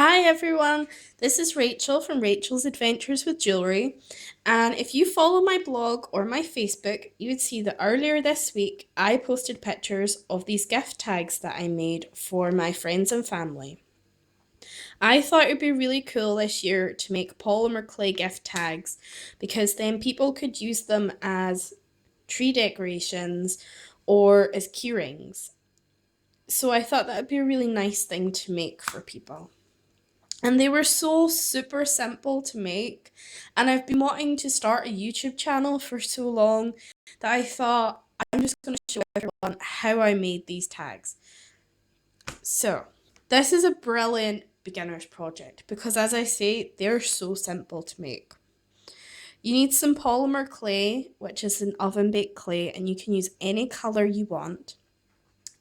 Hi everyone, this is Rachel from Rachel's Adventures with Jewellery, and if you follow my blog or my Facebook, you would see that earlier this week I posted pictures of these gift tags that I made for my friends and family. I thought it would be really cool this year to make polymer clay gift tags because then people could use them as tree decorations or as key rings. So I thought that would be a really nice thing to make for people. And they were so super simple to make. And I've been wanting to start a YouTube channel for so long that I thought I'm just going to show everyone how I made these tags. So, this is a brilliant beginner's project because, as I say, they're so simple to make. You need some polymer clay, which is an oven baked clay, and you can use any colour you want.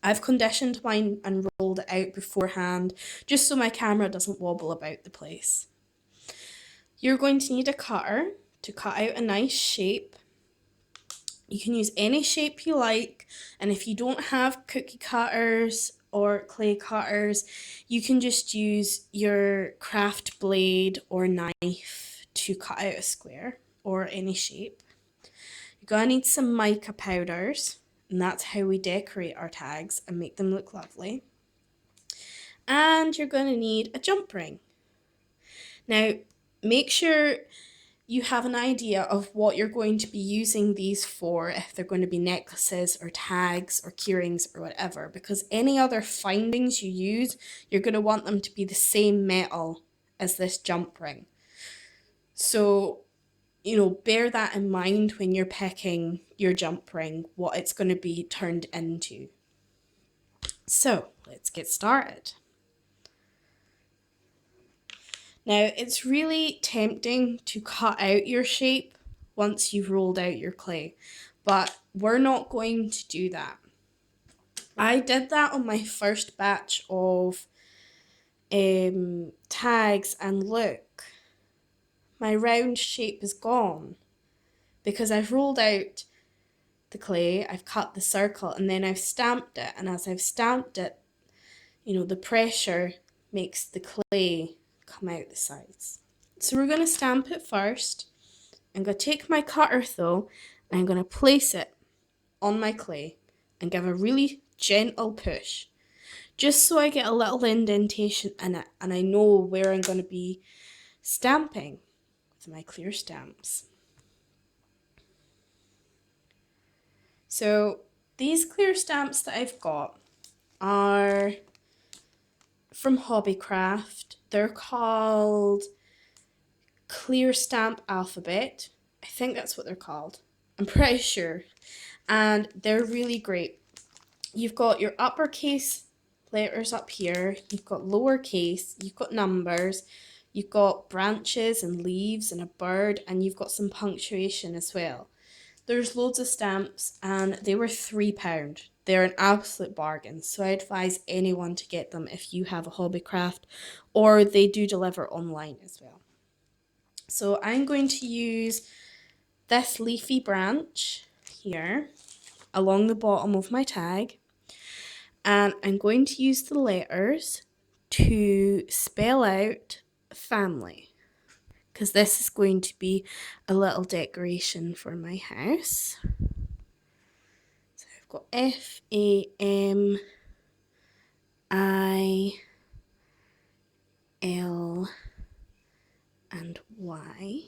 I've conditioned mine and rolled it out beforehand just so my camera doesn't wobble about the place. You're going to need a cutter to cut out a nice shape. You can use any shape you like, and if you don't have cookie cutters or clay cutters, you can just use your craft blade or knife to cut out a square or any shape. You're going to need some mica powders, and that's how we decorate our tags and make them look lovely. And you're going to need a jump ring. Now, make sure you have an idea of what you're going to be using these for, if they're going to be necklaces or tags or keyrings or whatever, because any other findings you use, you're going to want them to be the same metal as this jump ring. So, bear that in mind when you're picking your jump ring, what it's going to be turned into. So, let's get started. Now, it's really tempting to cut out your shape once you've rolled out your clay, but we're not going to do that. I did that on my first batch of tags, and look, my round shape is gone because I've rolled out the clay, I've cut the circle, and then I've stamped it, and as I've stamped it, the pressure makes the clay come out the sides. So we're going to stamp it first. I'm going to take my cutter though, and I'm going to place it on my clay and give a really gentle push, just so I get a little indentation in it and I know where I'm going to be stamping with my clear stamps. So these clear stamps that I've got are from Hobbycraft. They're called Clear Stamp Alphabet. I think that's what they're called. I'm pretty sure. And they're really great. You've got your uppercase letters up here, you've got lowercase, you've got numbers, you've got branches and leaves and a bird, and you've got some punctuation as well. There's loads of stamps and they were £3. They're an absolute bargain, so I advise anyone to get them if you have a Hobbycraft, or they do deliver online as well. So I'm going to use this leafy branch here along the bottom of my tag, and I'm going to use the letters to spell out family, because this is going to be a little decoration for my house. So I've got FAMIL and Y.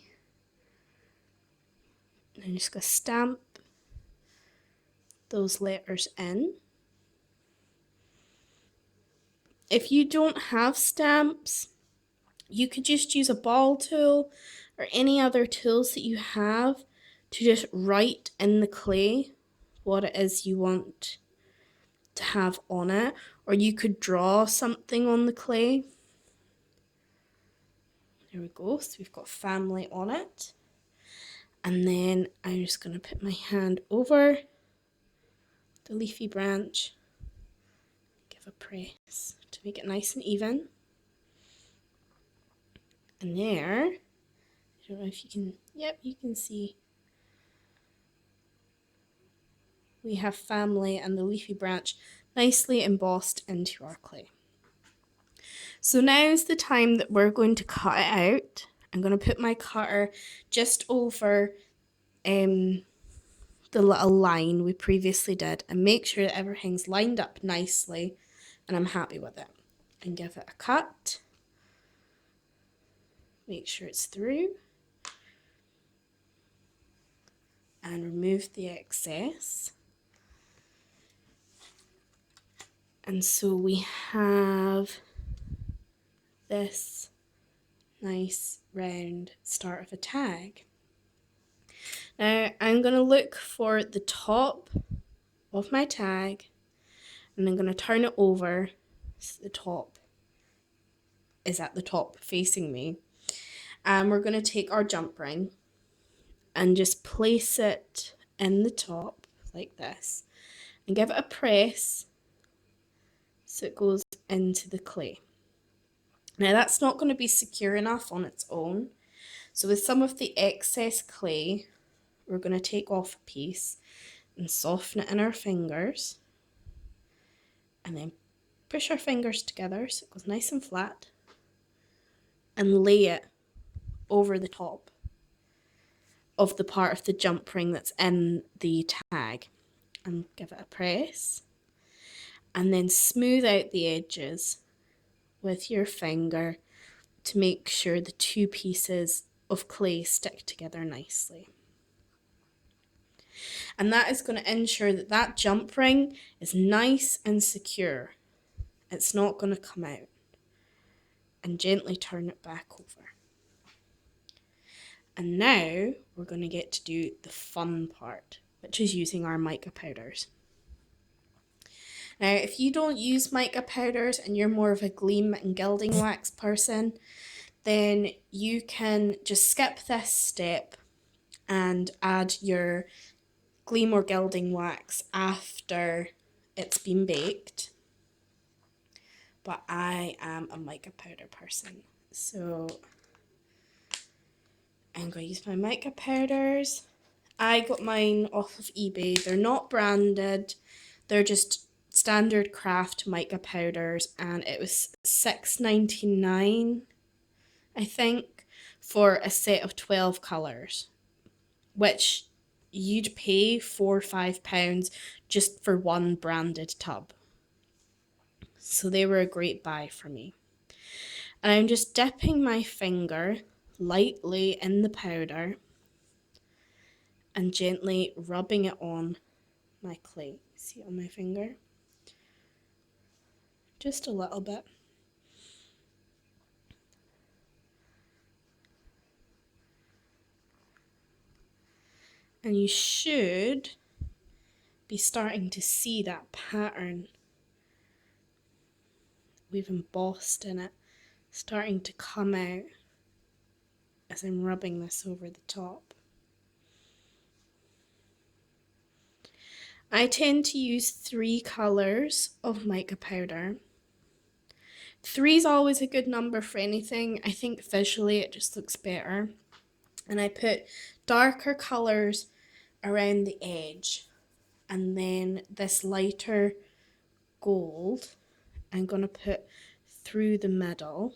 And I'm just going to stamp those letters in. If you don't have stamps, you could just use a ball tool or any other tools that you have to just write in the clay what it is you want to have on it, or you could draw something on the clay. There we go, so we've got family on it. And then I'm just going to put my hand over the leafy branch, give a press to make it nice and even. And there, I don't know if you can, yep, you can see we have family and the leafy branch nicely embossed into our clay. So now is the time that we're going to cut it out. I'm going to put my cutter just over the little line we previously did and make sure that everything's lined up nicely and I'm happy with it. And give it a cut. Make sure it's through. And remove the excess. And so we have this nice round start of a tag. Now I'm going to look for the top of my tag and I'm going to turn it over so the top is at the top facing me. And we're going to take our jump ring and just place it in the top like this and give it a press so it goes into the clay. Now that's not going to be secure enough on its own. So with some of the excess clay, we're going to take off a piece and soften it in our fingers. And then push our fingers together so it goes nice and flat. And lay it over the top of the part of the jump ring that's in the tag. And give it a press. And then smooth out the edges with your finger to make sure the two pieces of clay stick together nicely. And that is going to ensure that that jump ring is nice and secure. It's not going to come out. And gently turn it back over. And now we're going to get to do the fun part, which is using our mica powders. Now, if you don't use mica powders and you're more of a gleam and gilding wax person, then you can just skip this step and add your gleam or gilding wax after it's been baked. But I am a mica powder person, so I'm going to use my mica powders. I got mine off of eBay. They're not branded. They're just standard craft mica powders, and it was $6.99, I think, for a set of 12 colours, which you'd pay £4 or £5 just for one branded tub. So they were a great buy for me. And I'm just dipping my finger lightly in the powder and gently rubbing it on my clay. See it on my finger? Just a little bit. And you should be starting to see that pattern we've embossed in it starting to come out as I'm rubbing this over the top. I tend to use 3 colours of mica powder. 3 is always a good number for anything. I think visually it just looks better. And I put darker colours around the edge. And then this lighter gold I'm going to put through the middle.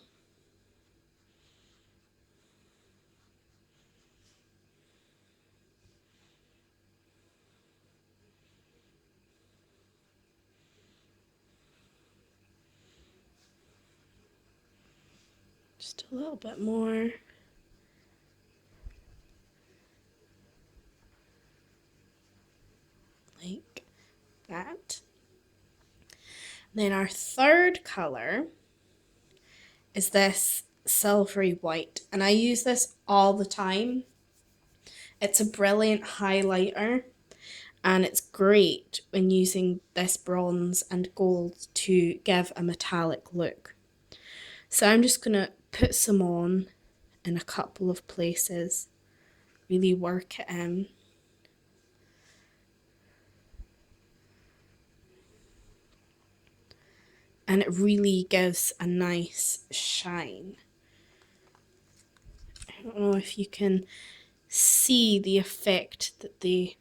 Just a little bit more. Like that. Then our third colour is this silvery white, and I use this all the time. It's a brilliant highlighter, and it's great when using this bronze and gold to give a metallic look. So I'm just going to put some on in a couple of places, really work it in. And it really gives a nice shine. I don't know if you can see the effect that the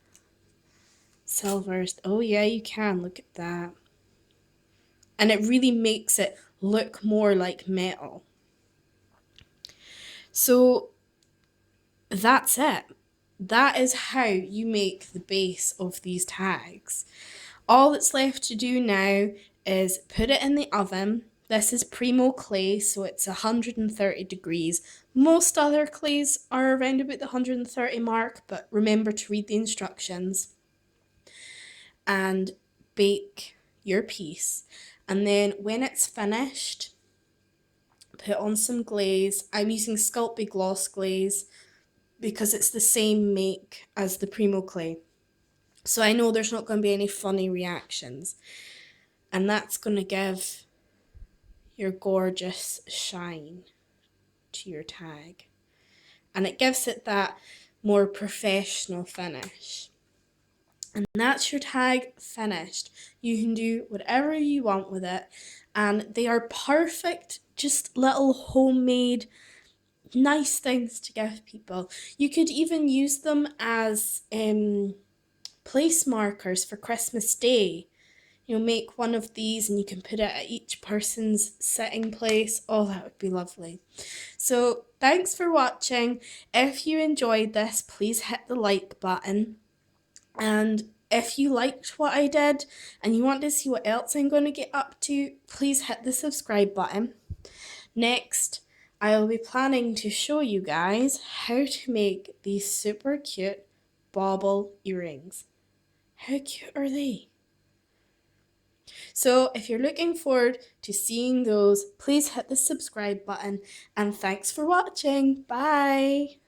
silvers... Oh yeah, you can. Look at that. And it really makes it look more like metal. So that's it. That is how you make the base of these tags. All that's left to do now is put it in the oven. This is Primo clay, so it's 130 degrees. Most other clays are around about the 130 mark, but remember to read the instructions. And bake your piece. And then when it's finished, put on some glaze. I'm using Sculpey Gloss Glaze because it's the same make as the Primo clay. So I know there's not going to be any funny reactions. And that's going to give your gorgeous shine to your tag. And it gives it that more professional finish. And that's your tag finished. You can do whatever you want with it. And they are perfect, just little homemade, nice things to give people. You could even use them as place markers for Christmas Day. You know, make one of these and you can put it at each person's sitting place. Oh, that would be lovely. So thanks for watching. If you enjoyed this, please hit the like button. And if you liked what I did and you want to see what else I'm going to get up to, please hit the subscribe button. Next, I'll be planning to show you guys how to make these super cute bauble earrings. How cute are they? So if you're looking forward to seeing those, please hit the subscribe button and thanks for watching. Bye!